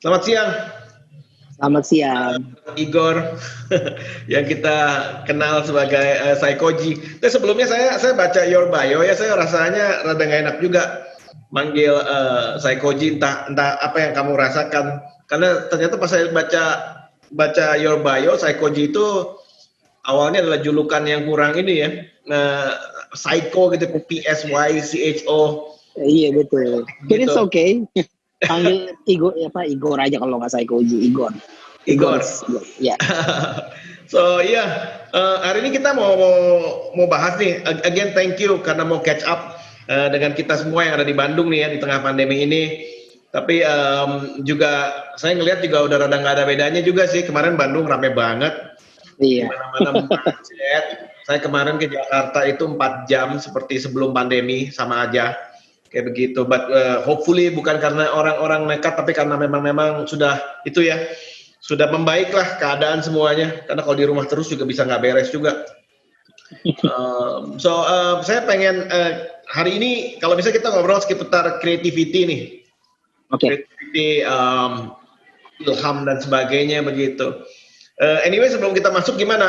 Selamat siang, Selamat siang. Igor, yang kita kenal sebagai Saikoji. Tapi sebelumnya saya baca your bio ya, saya rasanya rada nggak enak juga manggil Saikoji, entah apa yang kamu rasakan. Karena ternyata pas saya baca your bio, Saikoji itu awalnya adalah julukan yang kurang ini ya, Psycho gitu, PSYCHO. Iya betul. But it's Gitu. okay. Panggil Igor aja kalau nggak Saikoji, Igor. Igor. Ya. So iya, hari ini kita mau bahas nih. Again thank you karena mau catch up dengan kita semua yang ada di Bandung nih ya di tengah pandemi ini. Tapi juga saya ngelihat juga udah rada nggak ada bedanya juga sih. Kemarin Bandung rame banget. Iya. Mana-mana macet. Saya kemarin ke Jakarta itu 4 jam seperti sebelum pandemi, sama aja kayak begitu. But hopefully bukan karena orang-orang nekat, tapi karena memang sudah itu ya, sudah membaiklah keadaan semuanya. Karena kalau di rumah terus juga bisa nggak beres juga. Saya pengen hari ini kalau bisa kita ngobrol seputar creativity nih. Oke. Creativity, ilham dan sebagainya begitu. Anyway, sebelum kita masuk, gimana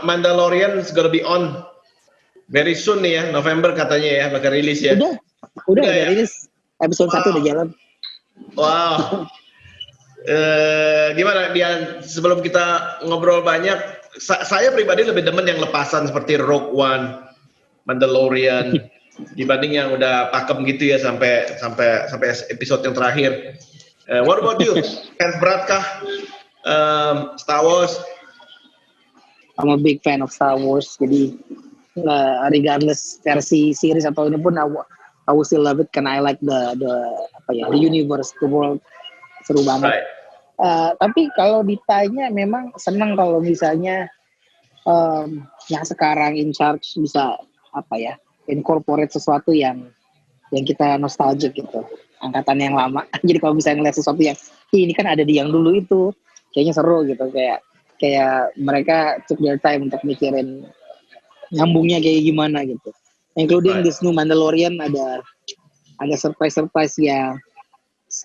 Mandalorian is gonna be on very soon nih ya, November katanya ya, bakal rilis ya. Udah rilis. Episode 1 udah jalan. Wow. Gimana dia, sebelum kita ngobrol banyak, saya pribadi lebih demen yang lepasan seperti Rogue One, Mandalorian dibanding yang udah pakem gitu ya sampai episode yang terakhir. What about you? Fans berat kah Star Wars? I'm a big fan of Star Wars. Jadi regardless versi series atau ini pun I will still love it karena I like the universe, the world, seru banget. Right. Tapi kalau ditanya memang senang kalau misalnya yang sekarang in charge bisa incorporate sesuatu yang kita nostalgic gitu, angkatan yang lama. Jadi kalau misalnya ngeliat sesuatu yang ini kan ada di yang dulu itu, kayaknya seru gitu, kayak mereka took their time untuk mikirin nyambungnya kayak gimana gitu. Including this new Mandalorian ada surprise yang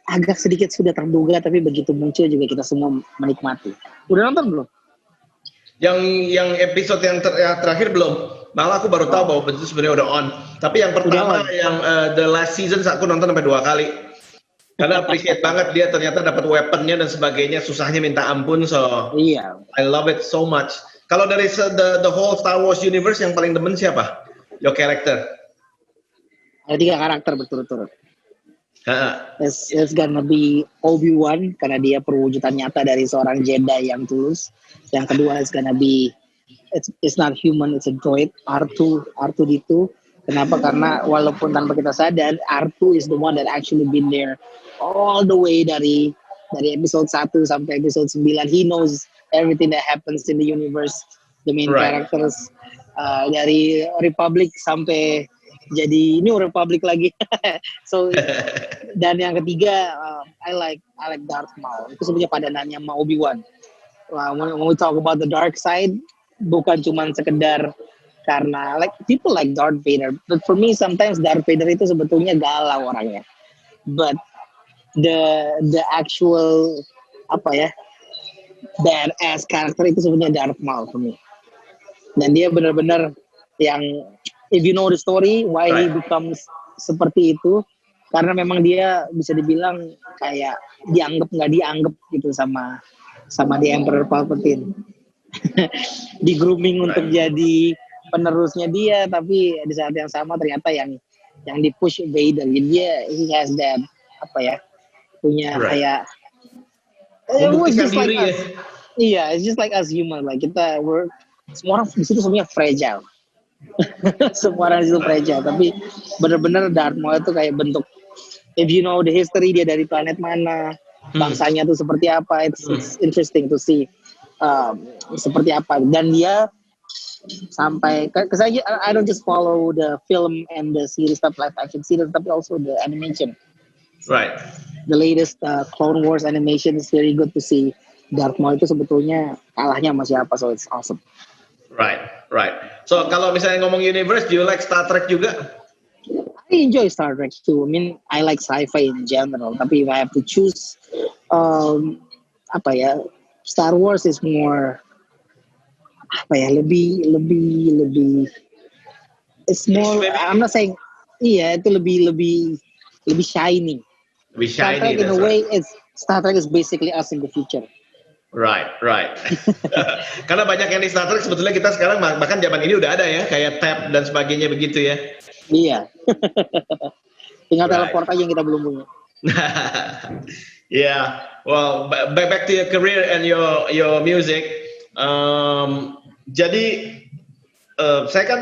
agak sedikit sudah terduga, tapi begitu muncul juga kita semua menikmati. Udah nonton belum? Yang episode yang terakhir belum. Malah aku baru tahu bahwa itu sebenarnya udah on. Tapi yang pertama yang the last season aku nonton sampai 2 kali. Karena appreciate banget dia ternyata dapat weaponnya dan sebagainya, susahnya minta ampun. So iya. I love it so much. Kalau dari the whole Star Wars universe yang paling demen siapa? Your character? Ada 3 karakter berturut-turut. It's gonna be Obi-Wan karena dia perwujudan nyata dari seorang Jedi yang tulus. Yang kedua it's gonna be it's not human, it's a droid, R2D2. Kenapa? Karena walaupun tanpa kita sadar, R2 is the one that actually been there all the way dari episode 1 sampai episode 9. He knows everything that happens in the universe. The main characters dari Republic sampai jadi New Republic lagi. So dan yang ketiga I like Darth Maul. Itu sebenarnya padanannya sama Obi-Wan. When we talk about the dark side, bukan cuma sekedar karena people like Darth Vader, but for me sometimes Darth Vader itu sebetulnya galau orangnya. But the actual badass karakter itu sebenarnya Darth Maul for me. Dan dia benar-benar yang if you know the story why he becomes seperti itu, karena memang dia bisa dibilang kayak nggak dianggap gitu sama the Emperor Palpatine. Di grooming untuk jadi penerusnya dia, tapi di saat yang sama ternyata yang di push Vader. Jadi dia he has that punya kayak membuktikan diri ya. Iya, it's just like us human, semua orang di situ semuanya fragile. Semua orang di situ fragile, tapi benar-benar Darth Maul itu kayak bentuk, if you know the history, dia dari planet mana, bangsanya tuh seperti apa, it's interesting to see seperti apa. Dan dia sampai, because I don't just follow the film and the series, live action series, tapi also the animation. Right. The latest Clone Wars animation is very good to see. Darth Maul itu sebetulnya kalahnya sama siapa, so it's awesome. Right. So kalau misalnya ngomong universe, do you like Star Trek juga? I enjoy Star Trek too. I mean, I like sci-fi in general. Tapi if I have to choose Apa ya, Star Wars is more apa ya, lebih it's more, Maybe I'm not saying, iya itu lebih shiny. lebih Star shiny, Trek in a that's right. way Star Trek is basically us in the future. Right. Karena banyak yang di Star Trek sebetulnya kita sekarang bahkan zaman ini udah ada ya, kayak tab dan sebagainya begitu ya. Iya. Tinggal Right. teleport aja yang kita belum punya. Yeah. Well, back to your career and your music. Jadi saya kan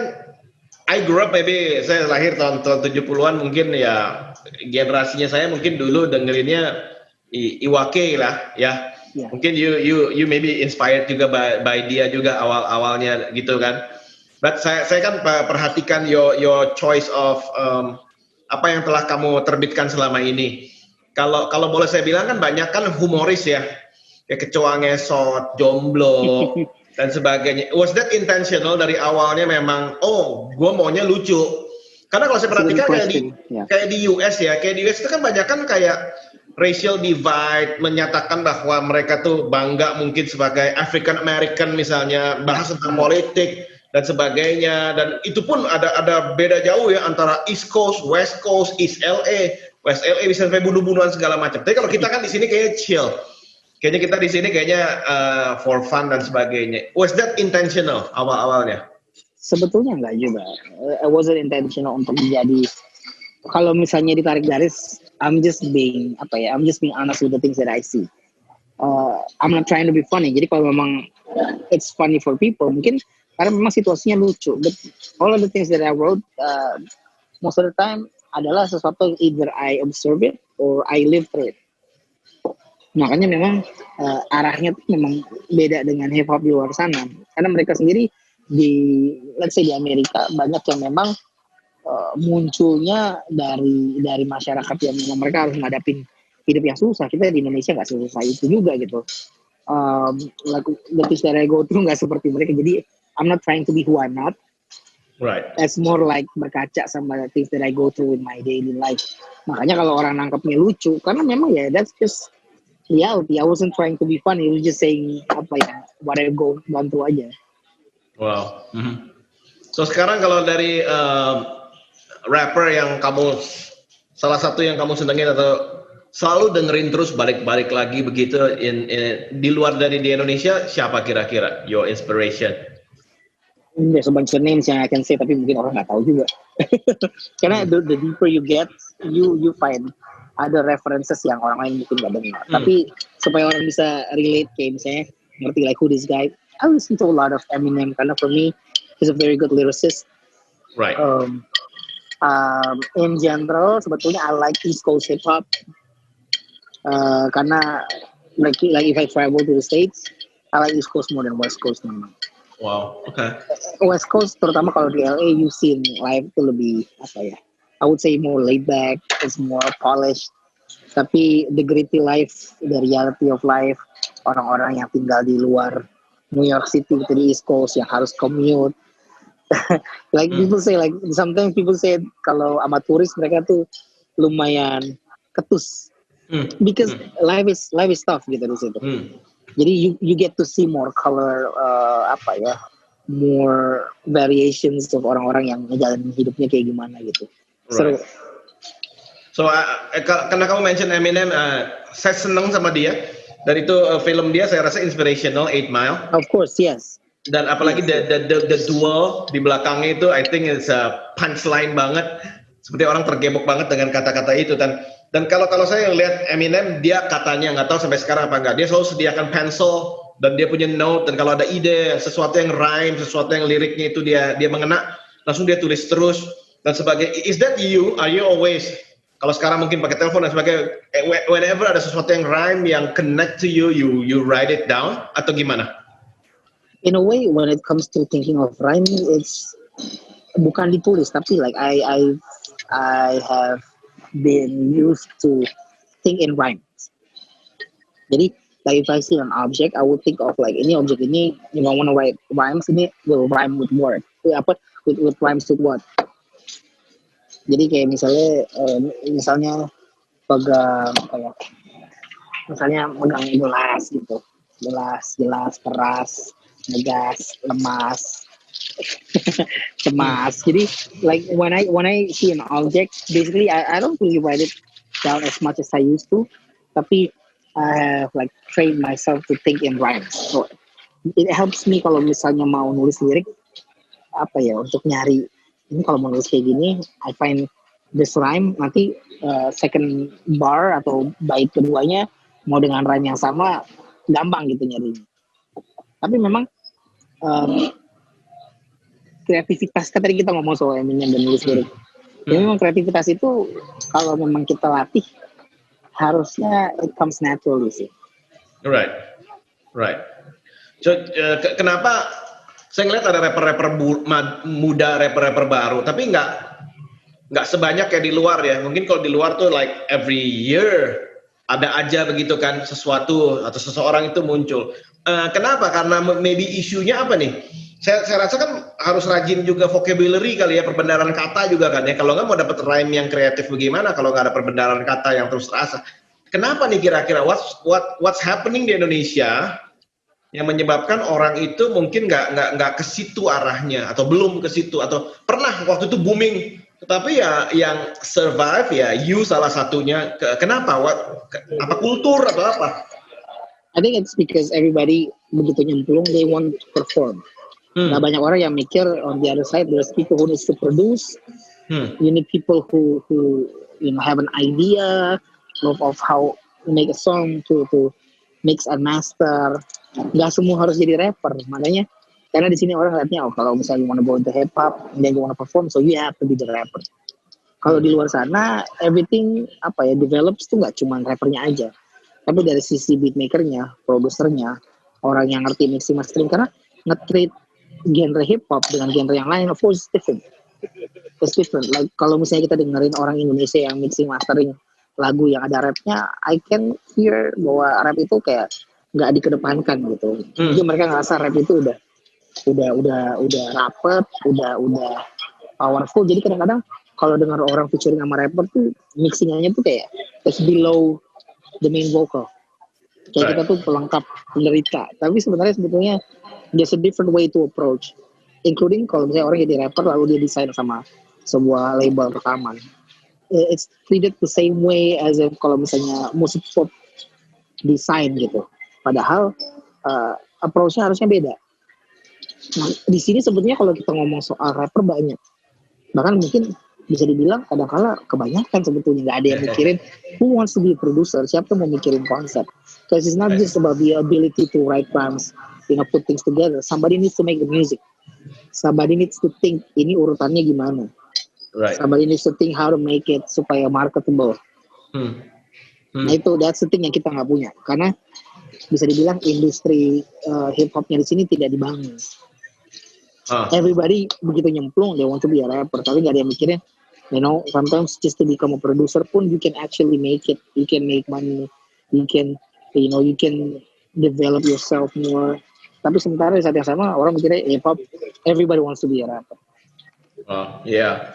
I grew up, maybe saya lahir tahun 70-an, mungkin ya generasinya saya mungkin dulu dengerinnya Iwake lah ya. Yeah. Mungkin you maybe inspired juga by dia juga awalnya gitu kan. But saya kan perhatikan your choice of apa yang telah kamu terbitkan selama ini. Kalau boleh saya bilang kan banyak kan humoris ya. Kayak Kecoa Ngesot, Jomblo dan sebagainya. Was that intentional dari awalnya memang gue maunya lucu? Karena kalau saya perhatikan kayak di US ya, kayak di US itu kan banyak kan kayak racial divide, menyatakan bahwa mereka tuh bangga mungkin sebagai African American misalnya, bahas tentang politik dan sebagainya, dan itu pun ada beda jauh ya antara East Coast, West Coast, East LA, West LA bisa sampai bunuh-bunuhan segala macam. Tapi kalau kita kan di sini kayak chill, kayaknya kita di sini kayaknya for fun dan sebagainya. Was that intentional awalnya? Sebetulnya enggak juga. It wasn't intentional untuk menjadi, kalau misalnya ditarik garis, I'm just being honest with the things that I see. I'm not trying to be funny. Jadi kalau memang it's funny for people, mungkin karena memang situasinya lucu. But all of the things that I wrote, most of the time adalah sesuatu either I observe it or I live through it. Makanya memang arahnya tuh memang beda dengan hip hop di luar sana. Karena mereka sendiri let's say di Amerika banyak yang memang munculnya dari masyarakat yang memang mereka harus ngadapin hidup yang susah. Kita di Indonesia nggak susah itu juga gitu. Like the things that I go through nggak seperti mereka. Jadi I'm not trying to be who I'm not. Right. It's more like berkaca sama the things that I go through in my daily life. Makanya kalau orang nangkepnya lucu, karena memang ya that's just reality. I wasn't trying to be funny. I was just saying what I gone through aja. Wow. So sekarang kalau dari rapper yang salah satu yang kamu senengin atau selalu dengerin terus balik-balik lagi begitu di luar dari di Indonesia, siapa kira-kira your inspiration? There's a bunch of names yang I can say, tapi mungkin orang nggak tahu juga. Karena the deeper you get, you find ada references yang orang lain mungkin nggak dengar. Tapi supaya orang bisa relate, kayak misalnya ngerti like who this guy. I listen to a lot of Eminem karena for me he's a very good lyricist. Right. In general, sebetulnya I like East Coast hip hop karena like if I travel to the States, I like East Coast more than West Coast memang. Wow, okay. West Coast terutama kalau di LA, you see live itu lebih I would say more laid back, it's more polished. Tapi the gritty life, the reality of life, orang-orang yang tinggal di luar New York City gitu di East Coast yang harus commute. People say sometimes people say kalau sama turis mereka tuh lumayan ketus. Because life is tough gitu di situ. Jadi you get to see more color, more variations of orang-orang yang ngejalanin hidupnya kayak gimana gitu. Right. So karena kamu mention Eminem, saya seneng sama dia. Dan itu film dia saya rasa inspirational, 8 Mile. Of course, yes. Dan apalagi the duel di belakangnya itu, I think it's a punchline banget. Seperti orang tergebok banget dengan kata-kata itu. Dan kalau saya lihat Eminem, dia katanya nggak tahu sampai sekarang apa enggak, dia selalu sediakan pencil dan dia punya note, dan kalau ada ide sesuatu yang rhyme, sesuatu yang liriknya itu dia mengena, langsung dia tulis terus dan sebagainya. Is that you? Are you always, kalau sekarang mungkin pakai telepon dan sebagainya, whenever ada sesuatu yang rhyme yang connect to you write it down atau gimana? In a way, when it comes to thinking of rhyming, it's bukan ditulis, tapi like I have been used to think in rhymes. Jadi, like if I see an object, I would think of like ini objek ini, I want to write rhymes, ini will rhyme with word. With rhymes with what? Jadi kayak misalnya pegang kayak misalnya megang gelas gitu, gelas keras, ngegas, lemas, cemas. Jadi like when I see an object, basically I don't really write it down as much as I used to, tapi I have like trained myself to think in rhymes. So it helps me kalau misalnya mau nulis lirik apa ya untuk nyari ini kalau mau nulis kayak gini, I find this rhyme nanti second bar atau bait keduanya mau dengan rhyme yang sama gampang gitu nyarinya. Tapi memang um, kreativitas kan tadi kita ngomong soal Eminem dan nulis lirik. Ya memang kreativitas itu kalau memang kita latih harusnya it comes naturally sih. Right. So, kenapa saya ngeliat ada rapper-rapper muda, rapper-rapper baru, tapi nggak sebanyak kayak di luar ya. Mungkin kalau di luar tuh like every year ada aja begitu kan sesuatu atau seseorang itu muncul. Kenapa? Karena maybe isunya apa nih? Saya rasa kan harus rajin juga vocabulary kali ya, perbendaharaan kata juga kan ya. Kalau nggak mau dapat rhyme yang kreatif bagaimana kalau nggak ada perbendaharaan kata yang terus terasa. Kenapa nih kira-kira what's happening di Indonesia yang menyebabkan orang itu mungkin nggak ke situ arahnya atau belum ke situ atau pernah waktu itu booming tetapi ya yang survive ya you salah satunya. Kenapa? Apa kultur atau apa? I think it's because everybody begitu nyemplung they want to perform. Nah banyak orang yang mikir on the other side there's people who needs to produce. You need people who you know have an idea of how to make a song to mix and master. Nggak semua harus jadi rapper, makanya karena di sini orang lihatnya oh kalau misalnya you wanna go into hip hop and then you wanna perform so you have to be the rapper. Kalau di luar sana everything apa ya develops tuh nggak cuma rappernya aja, tapi dari sisi beatmakernya, produsernya, orang yang ngerti mixing mastering karena nge-treat genre hip hop dengan genre yang lain of course different. It's different. Like kalau misalnya kita dengerin orang Indonesia yang mixing mastering lagu yang ada rapnya, I can hear bahwa rap itu kayak nggak dikedepankan gitu. Jadi mereka ngerasa rap itu udah rapet, udah powerful. Jadi kadang-kadang kalau dengar orang featuring sama rapper tuh mixingannya tuh kayak just below the main vocal. Kayak kita tuh pelengkap penderita. Tapi sebetulnya there's a different way to approach. Including kalau misalnya orang jadi rapper lalu dia desain sama sebuah label rekaman. It's treated the same way as if kalau misalnya musik pop desain gitu. Padahal approach-nya harusnya beda. Nah, di sini sebetulnya kalau kita ngomong soal rapper banyak. Bahkan mungkin bisa dibilang kadang-kala kebanyakan sebetulnya nggak ada yang mikirin who wants to be a producer, siapa mau mikirin konsep. Because it's not just about the ability to write rhymes, you know, put things together. Somebody needs to make the music. Somebody needs to think ini urutannya gimana. Right. Somebody needs to think how to make it supaya marketable. Nah itu that's the thing yang kita nggak punya karena bisa dibilang industri hip hopnya di sini tidak dibangun. Everybody begitu nyemplung they want to be a rapper tapi nggak ada yang mikirin you know sometimes just to become a producer pun you can actually make it, you can make money, you can develop yourself more. Tapi sementara di saat yang sama orang mikirnya hip hop everybody wants to be a rapper. Yeah.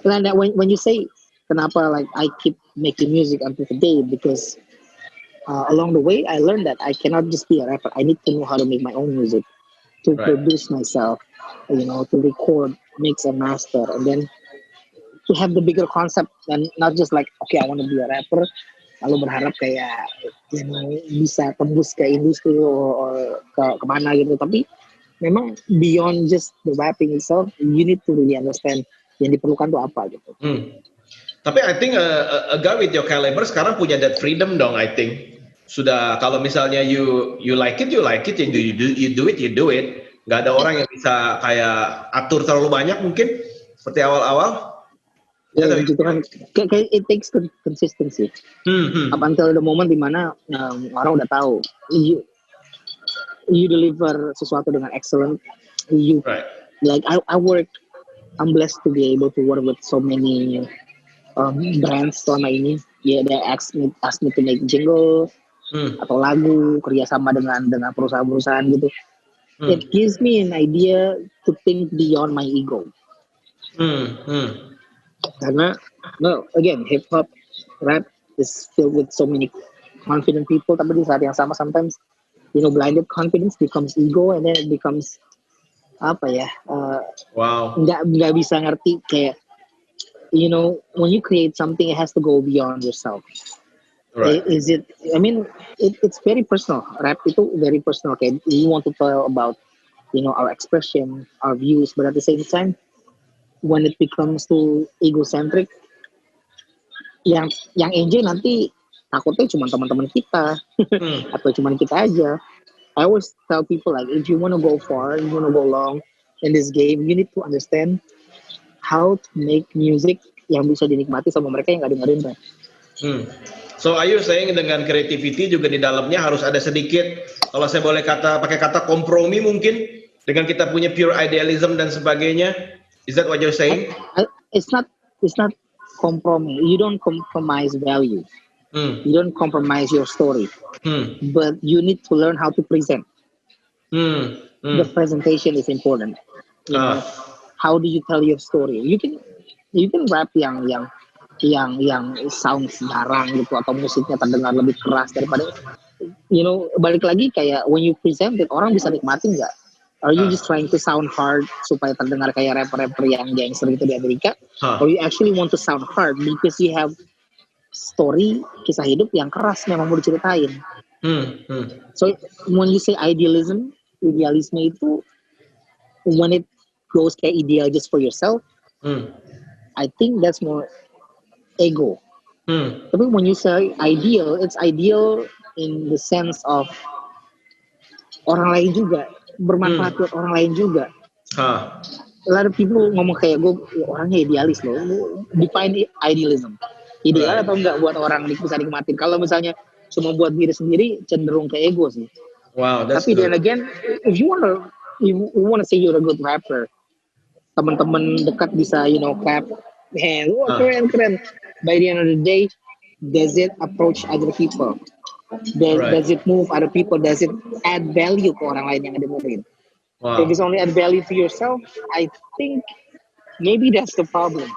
And when you say kenapa like I keep making music until today because along the way I learned that I cannot just be a rapper. I need to know how to make my own music, to produce myself, you know, to record, mix and master, and then to have the bigger concept and not just like okay I want to be a rapper lalu berharap kayak you know bisa tembus ke industri or kemana gitu. Tapi memang beyond just the rapping itself you need to really understand yang diperlukan tuh apa gitu. Tapi I think a guy with your caliber sekarang punya that freedom dong. I think sudah kalau misalnya you like it, you do it. Nggak ada orang yang bisa kayak atur terlalu banyak mungkin seperti awal-awal. Ya gitu kan, kayak it takes consistency. Up until the moment dimana orang udah tahu you deliver sesuatu dengan excellent. Like I'm blessed to be able to work with so many brands selama ini. Yeah, they ask me to make jingle atau lagu kerjasama dengan perusahaan-perusahaan gitu. It gives me an idea to think beyond my ego. Karena again hip hop rap is filled with so many confident people, tapi di saat yang sama sometimes blinded confidence becomes ego, and then it becomes apa ya, Wow. nggak bisa ngerti kayak when you create something it has to go beyond yourself. Right. Is it? I mean, it's very personal. Rap itu very personal. Kayak we want to tell about our expression, our views, but at the same time, when it becomes too egocentric, yang enjoy nanti takutnya cuma teman-teman kita atau cuma kita aja. I always tell people like, if you want to go far, you want to go long in this game, you need to understand how to make music yang bisa dinikmati sama mereka yang nggak dengerin rap. So are you saying dengan creativity juga di dalamnya harus ada sedikit, kalau saya boleh pakai kata kompromi mungkin, dengan kita punya pure idealism dan sebagainya? Is that what you're saying? It's not compromise. You don't compromise value. You don't compromise your story. But you need to learn how to present. The presentation is important. How do you tell your story? You can rap yang sound garang gitu, atau musiknya terdengar lebih keras daripada balik lagi kayak when you present it, orang bisa nikmatin nggak? Are you just trying to sound hard supaya terdengar kayak rapper-rapper yang gangster gitu di Amerika? Or you actually want to sound hard because you have story, kisah hidup yang keras memang mau diceritain. So when you say idealism itu when it goes kayak ideal just for yourself, I think that's more ego. Tapi when you say ideal, it's ideal in the sense of orang lain juga, bermanfaat buat orang lain juga. A lot of people ngomong kayak gue orangnya idealis loh. Define idealism. Ideal atau enggak buat orang bisa nikmatin. Kalau misalnya cuma buat diri sendiri, cenderung ke ego sih. Wow, that's Tapi good. then again, if you wanna say you're a good rapper, teman-teman dekat bisa clap, man, wah keren. By the end of the day, does it approach other people? Does it move other people? Does it add value ke orang lain yang dengerin? Wow. If it's only add value to yourself, I think maybe that's the problem.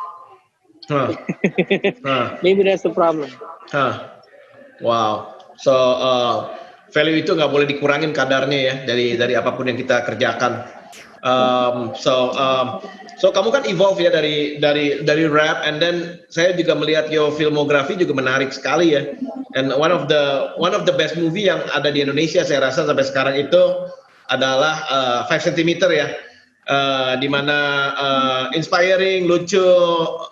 Maybe that's the problem. Wow. So value itu nggak boleh dikurangin kadarnya ya dari apapun yang kita kerjakan. So kamu kan evolve ya dari rap, and then saya juga melihat your filmografi juga menarik sekali ya. And one of the best movie yang ada di Indonesia saya rasa sampai sekarang itu adalah 5 cm ya. Di mana inspiring, lucu,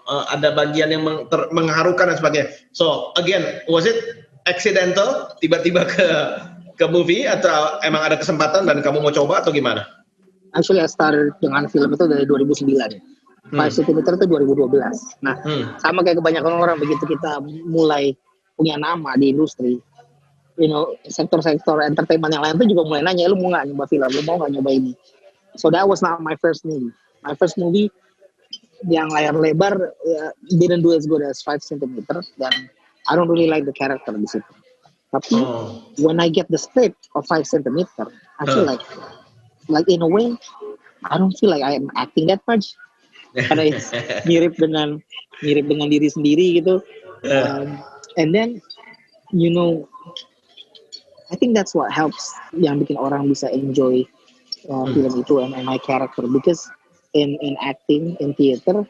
ada bagian yang mengharukan dan sebagainya. So again, was it accidental tiba-tiba ke movie atau emang ada kesempatan dan kamu mau coba atau gimana? Actually, I started dengan film itu dari 2009. 5 cm itu 2012. Nah, sama kayak kebanyakan orang, begitu kita mulai punya nama di industri, sektor-sektor entertainment yang lain tuh juga mulai nanya, lu mau nggak nyoba film, lu mau nggak nyoba ini. So that was not my first movie. My first movie yang layar lebar didn't do as good as 5 cm, dan I don't really like the character di situ. Tapi when I get the script of 5 cm, I feel like in a way I don't feel like I am acting that much, karena it's mirip dengan diri sendiri gitu. And then I think that's what helps, yang bikin orang bisa enjoy film itu and my character, because in acting in theater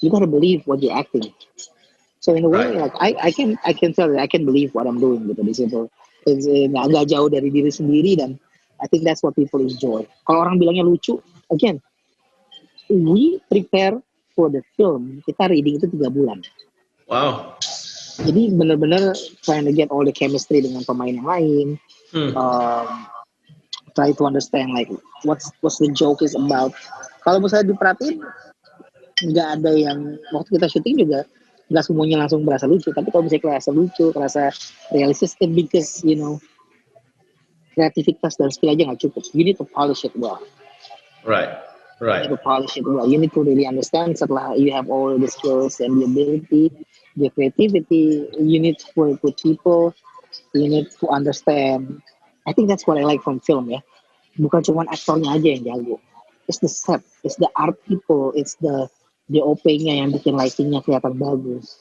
you gotta believe what you're acting. So in a way, like I can tell that I can believe what I'm doing gitu di situ. Nggak jauh dari diri sendiri, dan I think that's what people enjoy. Kalau orang bilangnya lucu, again, we prepare for the film, kita reading itu 3 bulan. Wow. Jadi benar-benar trying to get all the chemistry dengan pemain yang lain. Try to understand like what's the joke is about. Kalau misalnya diperhatiin, nggak ada yang waktu kita syuting juga nggak semuanya langsung berasa lucu. Tapi kalau misalnya kerasa lucu, kerasa realistis, because kreativitas dan skill aja nggak cukup. You need to polish it well. Right. You need to polish it well. You need to really understand. Setelah you have all the skills and the ability, the creativity, you need to work with people. You need to understand. I think that's what I like from film ya. Bukan cuma aktornya aja yang jago. It's the set, it's the art people, it's the OP-nya yang bikin lighting-nya kelihatan bagus.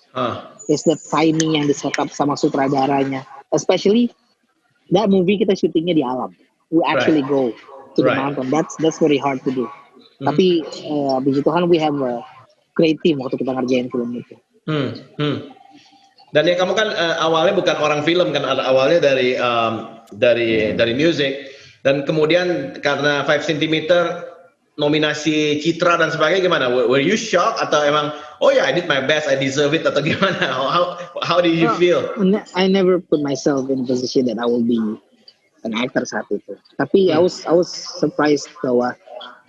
It's the timing yang di set up sama sutradaranya. especially that movie kita syutingnya di alam. We actually Right. go to the Right. mountain. That's very hard to do. Mhm. Tapi puji Tuhan we have a great team waktu kita ngerjain film itu. Dan ya kamu kan awalnya bukan orang film kan, awalnya dari music, dan kemudian karena 5 cm nominasi Citra dan sebagainya, gimana? Were you shocked atau emang oh ya I did my best, I deserve it, atau gimana? How did you feel? I never put myself in a position that I will be an actor saat itu. Tapi I was surprised bahwa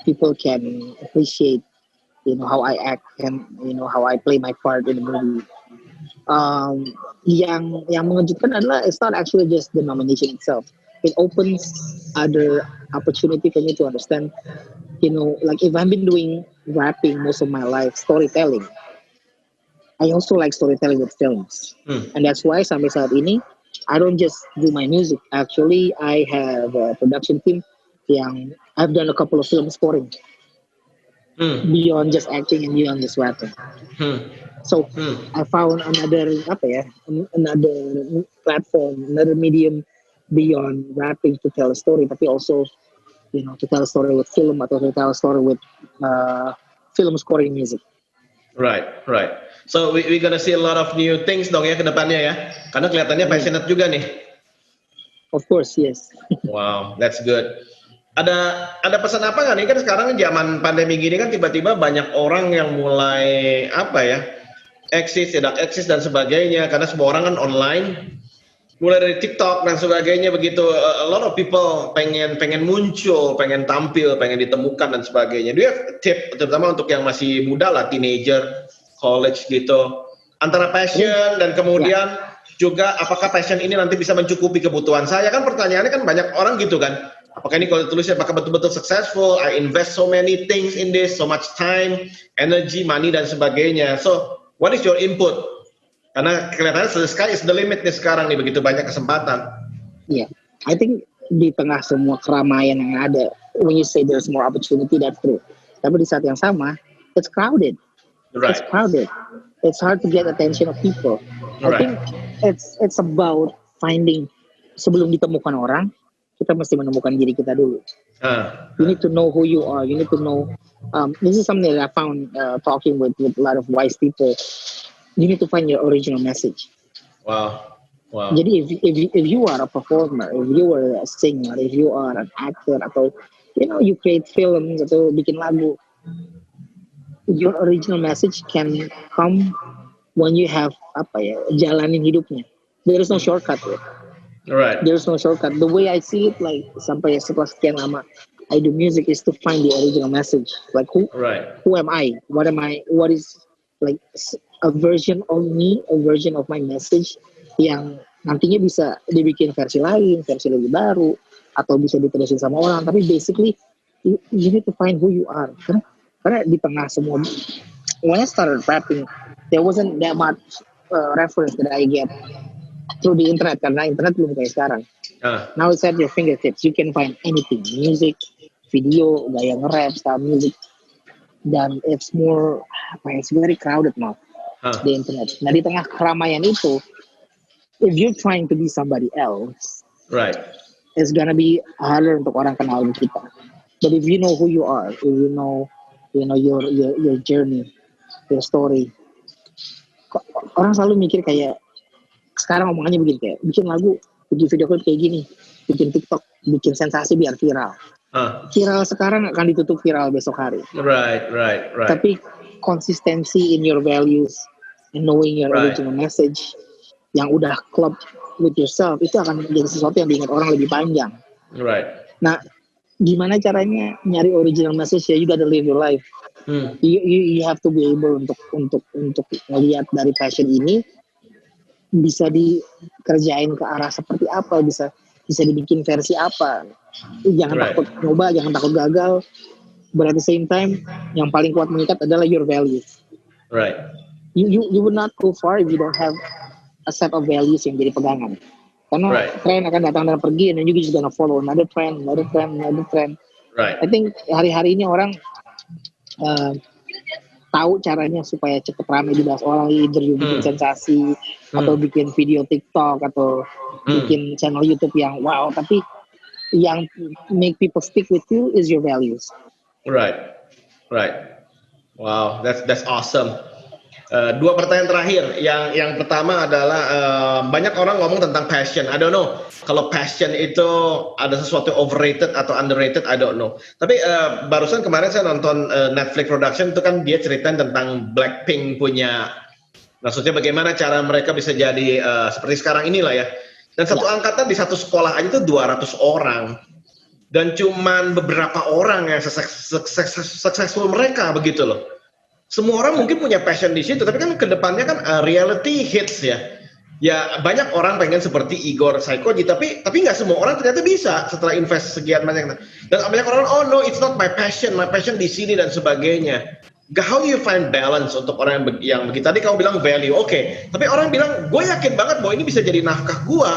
people can appreciate how I act and how I play my part in the movie. Yang mengejutkan adalah it's not actually just the nomination itself. It opens other opportunity for me to understand. Like if I've been doing rapping most of my life, storytelling, I also like storytelling with films. And that's why sampai saat ini, I don't just do my music. Actually, I have a production team yang I've done a couple of film scoring. Beyond just acting and beyond just rapping. So I found another platform, another medium beyond rapping to tell a story, tapi also to tell a story with film atau to tell a story with film scoring music. Right. So we gonna see a lot of new things dong ya ke depannya ya, karena kelihatannya passionate juga nih. Of course, yes. Wow, that's good. Ada pesan apa nggak nih, kan sekarang zaman pandemi gini kan tiba-tiba banyak orang yang mulai eksis, tidak eksis dan sebagainya, karena semua orang kan online, mulai dari TikTok dan sebagainya begitu. A lot of people pengen muncul, pengen tampil, pengen ditemukan dan sebagainya. Do you have tip terutama untuk yang masih muda lah, teenager, college gitu, antara passion dan kemudian juga apakah passion ini nanti bisa mencukupi kebutuhan saya? Kan pertanyaannya kan banyak orang gitu kan, apakah ini kalau tulisnya apakah betul-betul successful, I invest so many things in this, so much time, energy, money dan sebagainya. So what is your input? Karena kelihatannya the sky is the limit nih sekarang nih, begitu banyak kesempatan. Yeah, I think di tengah semua keramaian yang ada, when you say there's more opportunity, that's true. Tapi di saat yang sama, it's crowded. Right. It's crowded. It's hard to get attention of people. I think it's about finding, sebelum ditemukan orang, kita mesti menemukan diri kita dulu. You need to know who you are. You need to know. This is something that I found talking with a lot of wise people. You need to find your original message. Wow. Jadi if you are a performer, if you are a singer, if you are an actor, atau you create films atau bikin lagu, your original message can come when you have jalanin hidupnya. There is no shortcut. Right. There's no shortcut. The way I see it, like sampai setelah sekian lama I do music, is to find the original message. Like who am I? What am I? What is like a version of me, a version of my message yang nantinya bisa dibikin versi lain, versi lebih baru, atau bisa diterusin sama orang. Tapi basically you need to find who you are. Karena di tengah semua, when I started rapping, there wasn't that much reference that I get through the internet, karena internet belum kayak sekarang. Now it's at your fingertips. You can find anything, music, video, gaya nge-rap, style music, dan it's more it's very crowded now, the internet. Nah di tengah keramaian itu, if you're trying to be somebody else, it's gonna be harder untuk orang kenal kita. But if you know who you are, if you know your journey, your story, orang selalu mikir kayak sekarang omongannya begini, kayak bikin lagu, bikin video klip kayak gini, bikin TikTok, bikin sensasi biar viral. Viral sekarang akan ditutup viral besok hari. Right. Tapi konsistensi in your values and knowing your original message yang udah klop with yourself, itu akan menjadi sesuatu yang diingat orang lebih panjang. Right. Nah, gimana caranya nyari original message? Ya, you gotta live your life. You have to be able untuk melihat dari passion ini bisa dikerjain ke arah seperti apa, bisa dibikin versi apa. Jangan takut nyoba, jangan takut gagal. But at the same time, yang paling kuat mengikat adalah your values. Right. You would not go far if you don't have a set of values yang jadi pegangan. Karena tren akan datang dan pergi, and then you just gonna follow another trend. Right. I think hari-hari ini orang tahu caranya supaya cepet rame dibahas orang, either you bikin sensasi atau bikin video TikTok atau bikin channel YouTube yang wow, tapi yang make people stick with you is your values. Right. Wow, that's awesome. Dua pertanyaan terakhir. Yang pertama adalah banyak orang ngomong tentang passion. I don't know kalau passion itu ada sesuatu overrated atau underrated. I don't know. Tapi barusan kemarin saya nonton Netflix production itu kan dia ceritain tentang Blackpink punya. Maksudnya bagaimana cara mereka bisa jadi seperti sekarang inilah ya. Dan satu angkatan di satu sekolah aja itu 200 orang. Dan cuman beberapa orang yang successful mereka begitu loh. Semua orang mungkin punya passion di situ, tapi kan kedepannya kan reality hits ya. Ya banyak orang pengen seperti Igor Saikoji, tapi nggak semua orang ternyata bisa setelah invest sekian banyak. Dan banyak orang, oh no, it's not my passion di sini dan sebagainya. How do you find balance untuk orang yang begitu? Tadi kamu bilang value, oke. Tapi orang bilang, gue yakin banget bahwa ini bisa jadi nafkah gue.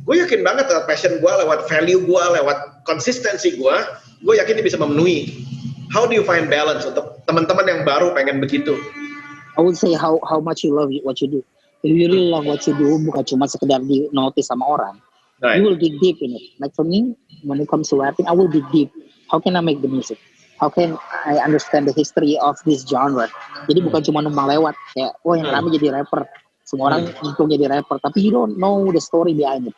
Gue yakin banget lewat passion gue, lewat value gue, lewat konsistensi gue yakin ini bisa memenuhi. How do you find balance untuk teman-teman yang baru pengen begitu? I would say how much you love what you do. If you really love what you do, bukan cuma sekedar di notice sama orang. Right. You will dig deep in it. Like for me, when it comes to rapping, I will dig deep. How can I make the music? How can I understand the history of this genre? Jadi bukan cuma numpang lewat kayak, oh yang rame jadi rapper. Semua orang nyemplung jadi rapper, tapi you don't know the story behind it.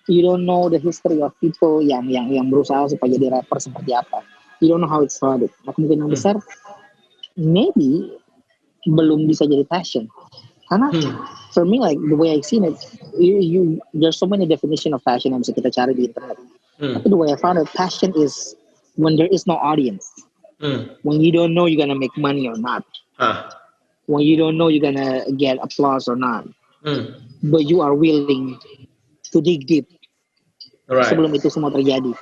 You don't know the history of people yang berusaha supaya jadi rapper seperti apa. You don't know how it started. Nah, kemungkinan besar maybe belum bisa jadi passion. Karena for me, like the way I seen it, there's so many definition of passion yang bisa kita cari di internet. Tapi the way I found it, passion is when there is no audience. When you don't know you're gonna make money or not. When you don't know you're gonna get applause or not. But you are willing to dig deep. Right. Sebelum itu semua terjadi.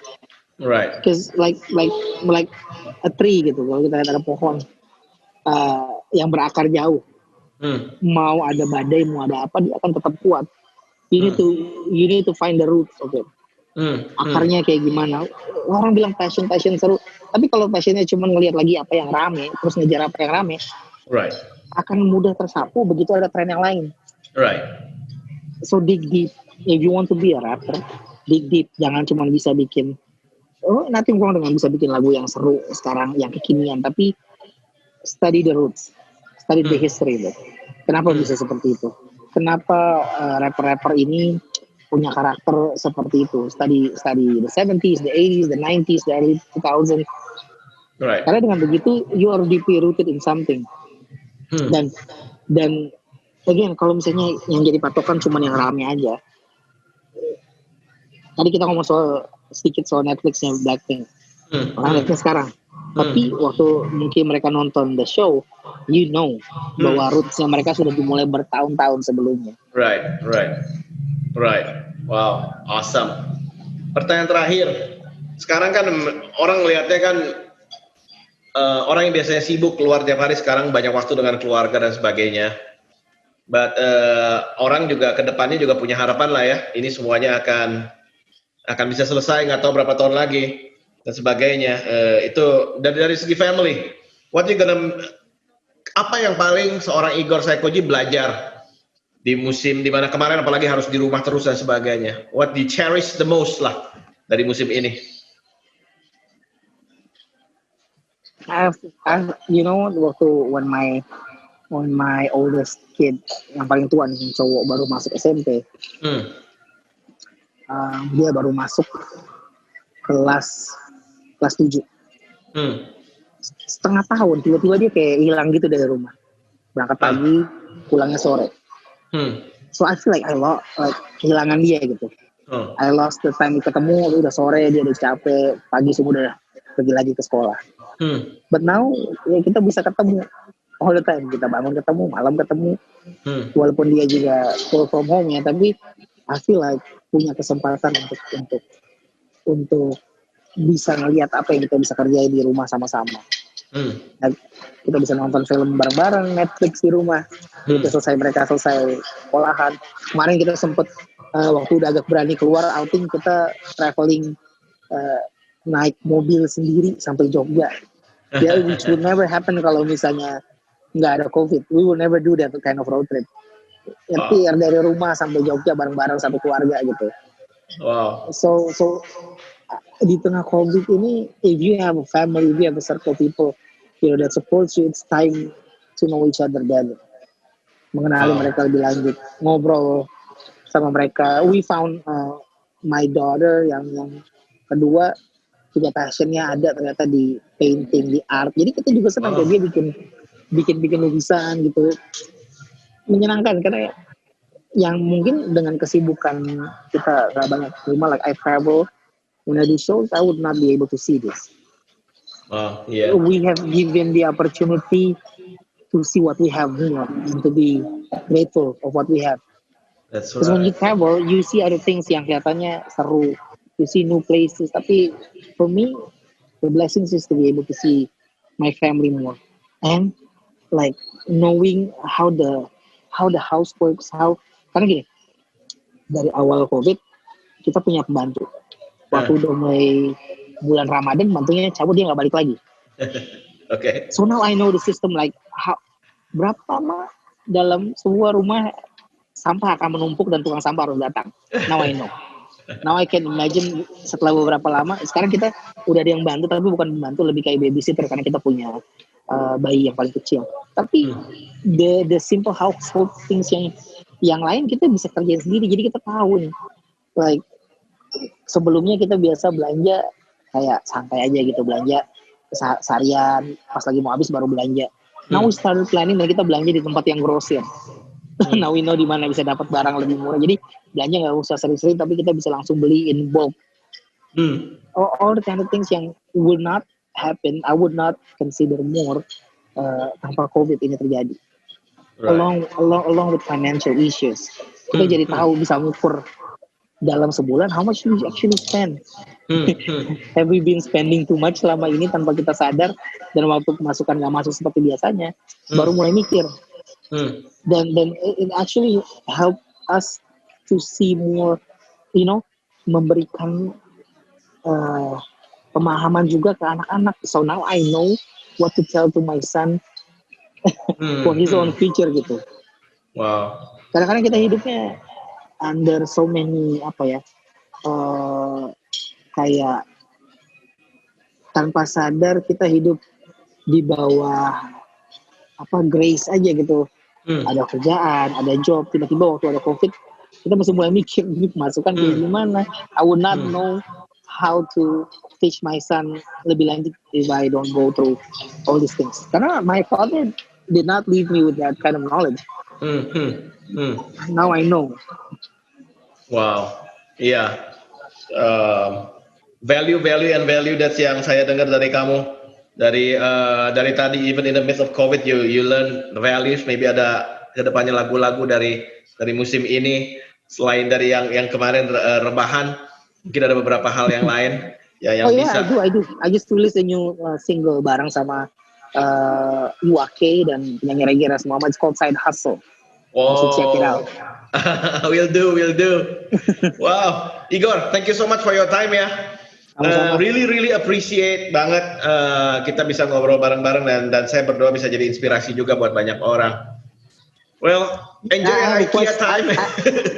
Right. Because like a tree gitu, kalau kita lihat ada pohon yang berakar jauh, mau ada badai, mau ada apa, dia akan tetap kuat. You need to find the roots of it. Akarnya kayak gimana? Orang bilang passion seru, tapi kalau passionnya cuma ngelihat lagi apa yang rame, terus ngejar apa yang rame, right, akan mudah tersapu begitu ada tren yang lain. Right. So dig deep. If you want to be a rapper, dig deep. Jangan cuma bisa bikin nothing wrong dengan bisa bikin lagu yang seru sekarang, yang kekinian, tapi study the roots, study the history. Kenapa bisa seperti itu? Kenapa rapper-rapper ini punya karakter seperti itu? Study the 70s, the 80s, the 90s, the early 2000s. Right. Karena dengan begitu, you are deeply rooted in something. Dan again, kalau misalnya yang jadi patokan cuma yang rame aja. Tadi kita ngomong sedikit soal Netflixnya Blackpink. Orang lihatnya sekarang. Tapi waktu mungkin mereka nonton the show, you know bahwa rootsnya mereka sudah dimulai bertahun-tahun sebelumnya. Right. Wow, awesome. Pertanyaan terakhir. Sekarang kan orang ngelihatnya kan orang yang biasanya sibuk keluar tiap hari sekarang banyak waktu dengan keluarga dan sebagainya. But orang juga kedepannya juga punya harapan lah ya. Ini semuanya akan bisa selesai, nggak tahu berapa tahun lagi dan sebagainya. Itu dari segi family, apa yang paling seorang Igor Saikoji belajar di musim dimana kemarin apalagi harus di rumah terus dan sebagainya? What do you cherish the most lah dari musim ini? Waktu when my oldest kid yang paling tua nih, cowok baru masuk SMP. Dia baru masuk kelas 7. Setengah tahun tiba-tiba dia kayak hilang gitu dari rumah, berangkat pagi pulangnya sore. So I feel like kehilangan dia gitu. I lost the time ketemu, udah sore dia udah capek, pagi subuh udah pergi lagi ke sekolah. But now ya kita bisa ketemu all the time, kita bangun ketemu, malam ketemu. Walaupun dia juga full from home ya, tapi I feel like punya kesempatan untuk bisa ngelihat apa yang kita bisa kerjain di rumah sama-sama. Dan kita bisa nonton film bareng-bareng, Netflix di rumah. Mereka selesai sekolahan. Kemarin kita sempet waktu udah agak berani keluar outing, kita traveling naik mobil sendiri sampai Jogja. Ya, which would never happen kalau misalnya nggak ada COVID. We will never do that kind of road trip. Ngerti, Wow. dari rumah sampai Jogja bareng-bareng satu keluarga gitu. Wow. So di tengah COVID ini, if you have a family, if you have a circle of people, that supports you, it's time to know each other better. Mengenali Wow. mereka lebih lanjut, ngobrol sama mereka. We found my daughter yang kedua juga passionnya ada ternyata di painting, di art. Jadi kita juga senang kayak Oh. dia bikin lukisan gitu. Menyenangkan karena yang mungkin dengan kesibukan kita gak banyak rumah, like I travel, when I do shows, I would not be able to see this. Oh, yeah. We have given the opportunity to see what we have here and to be grateful of what we have. That's Because when you right. travel, you see other things yang kelihatannya seru. You see new places. Tapi for me, the blessings is to be able to see my family more. And like knowing how the house works, karena gini, dari awal COVID kita punya pembantu. Huh. Waktu udah mulai bulan Ramadan, bantunya cabut, dia nggak balik lagi. Okay. So now I know the system, like berapa lama dalam sebuah rumah sampah akan menumpuk dan tukang sampah harus datang. Now I know. Now I can imagine setelah beberapa lama. Sekarang kita udah ada yang bantu, tapi bukan membantu, lebih kayak babysitter karena kita punya bayi yang paling kecil. Tapi the simple household things yang lain kita bisa kerjain sendiri. Jadi kita tahu nih, like sebelumnya kita biasa belanja kayak santai aja gitu, belanja seharian, pas lagi mau habis baru belanja. Now we started planning dan kita belanja di tempat yang grosir. Now we know di mana bisa dapat barang lebih murah. Jadi belanja nggak usah sering-sering, tapi kita bisa langsung beli in bulk. All the kind of things yang will not happen, I would not consider more tanpa COVID ini terjadi. Right. Along with financial issues, kita jadi tahu, bisa mengukur dalam sebulan how much we actually spend. Have we been spending too much selama ini tanpa kita sadar, dan waktu pemasukan nggak masuk seperti biasanya, baru mulai mikir. Dan it actually help us to see more, memberikan pemahaman juga ke anak-anak. So now I know what to tell to my son for his own future gitu. Wow. Kadang-kadang kita hidupnya under so many kayak tanpa sadar kita hidup di bawah grace aja gitu. Ada kerjaan, ada job, tiba-tiba waktu ada COVID kita mesti mulai mikir pemasukan kayak gimana. I would not know how to teach my son lebih lanjut if I don't go through all these things. Karena my father did not leave me with that kind of knowledge. Now I know. Wow, iya. Value and value that's yang saya dengar dari kamu dari tadi. Even in the midst of COVID, you learn the values. Maybe ada kedepannya lagu-lagu dari musim ini selain dari yang kemarin rebahan. Mungkin ada beberapa hal yang lain ya yang bisa. I do. I just released a new single bareng sama UAK dan penyanyi reggae Ras Muhammad. It's called Side Hustle. You should check it out. Will do. Wow, Igor, thank you so much for your time ya. Really appreciate banget kita bisa ngobrol bareng-bareng dan saya berdoa bisa jadi inspirasi juga buat banyak orang. Well, enjoy IKEA time.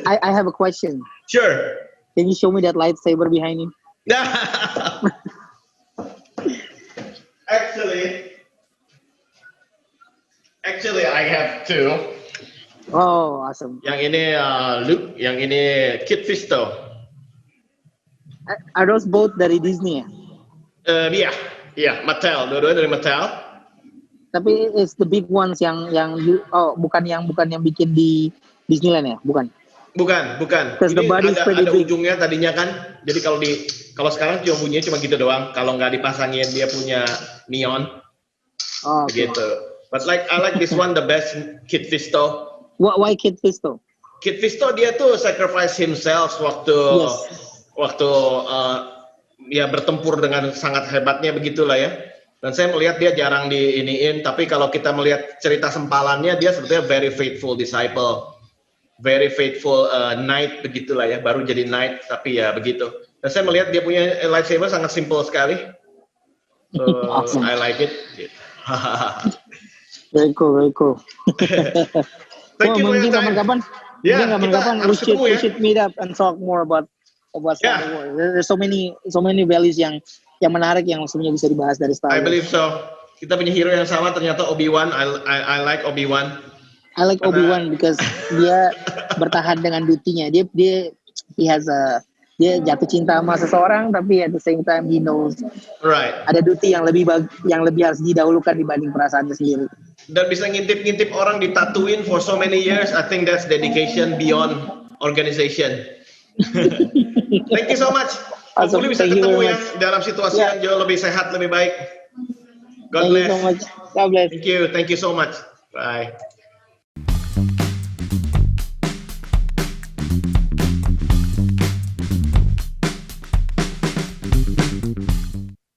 I have a question. Sure. Can you show me that lightsaber behind you? Actually, I have two. Oh, awesome. Yang ini Luke, yang ini Kit Fisto. Are those both dari Disney ya? Iya, Mattel. Dua-duanya dari Mattel. Tapi it's the big ones yang bukan yang bikin di Disneyland ya, bukan? Bukan. Ini ada ujungnya tadinya kan. Jadi kalau sekarang cuma bunyinya cuma gitu doang. Kalau nggak dipasangin dia punya neon. Oh, okay. Gitu. But I like this one the best, Kit Fisto. Why Kit Fisto? Kit Fisto dia tuh sacrifice himself waktu ya bertempur dengan sangat hebatnya begitulah ya. Dan saya melihat dia jarang diiniin, tapi kalau kita melihat cerita sempalannya dia sebetulnya very faithful disciple, very faithful knight begitulah ya, baru jadi knight tapi ya begitu. Dan saya melihat dia punya lightsaber sangat simple sekali. So Awesome. I like it. Very cool, very cool. Thank you for your Mungkin time. kapan-kapan, Ya, mungkin kita kapan-kapan harus ketemu we ya. should meet up and talk more about Star Yeah. Wars. There's so many values yang menarik yang sebenarnya bisa dibahas dari Star I Wars. believe so. Kita punya hero yang sama ternyata Obi-Wan. I like Obi-Wan. I like Karena- Obi-Wan because dia bertahan dengan dutinya. Dia jatuh cinta sama seseorang, tapi at the same time he knows Right. ada duty yang lebih harus didahulukan dibanding perasaannya sendiri. Dan bisa ngintip-ngintip orang di Tatooine for so many years. I think that's dedication beyond organization. Thank you so much. Awesome. Hopefully bisa Thank you ketemu very ya much. dalam situasi Yeah. yang jauh lebih sehat, lebih baik. God Thank you bless. so much. God bless. Thank you so much. Bye.